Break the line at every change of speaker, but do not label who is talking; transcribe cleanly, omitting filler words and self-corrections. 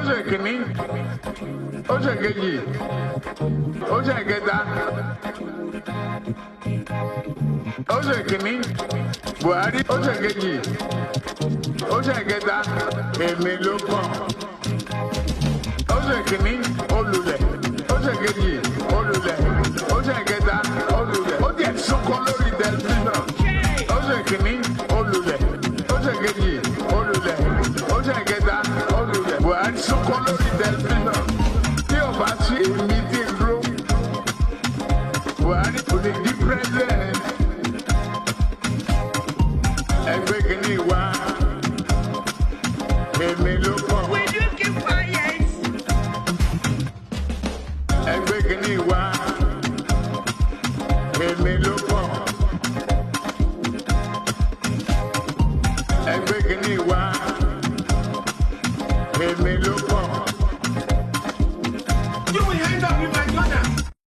ṣe kìíní, ó ṣe kejì, ó ṣe kẹta, ó ṣe kìíní, Buhari ó ṣe kejì, ó ṣe kẹta, èmi ló kàn. Ó ṣe kìíní, olùlẹ̀, ó ṣe kejì, olùlẹ̀, ó ṣe kẹta, olùlẹ̀, ó jẹ́ sọ́kọ́ lórí tẹlifíṣàn. Ó ṣe kìíní, olùlẹ̀, ó ṣe kejì, olùlẹ̀, ó ṣe kẹta, olùlẹ̀, Buhari sọ́kọ́ lórí tẹlifíṣàn. Tí o bá sí èmi tí ń dúró, Buhari kò lè di president. Ẹgbẹ́ kìíní wá, èmi ló kàn.
Will you keep quiet?
Ẹgbẹ́ kìíní wá, èmi ló kàn. Ẹgbẹ́ kìíní wá, èmi ló kàn.
You will end up with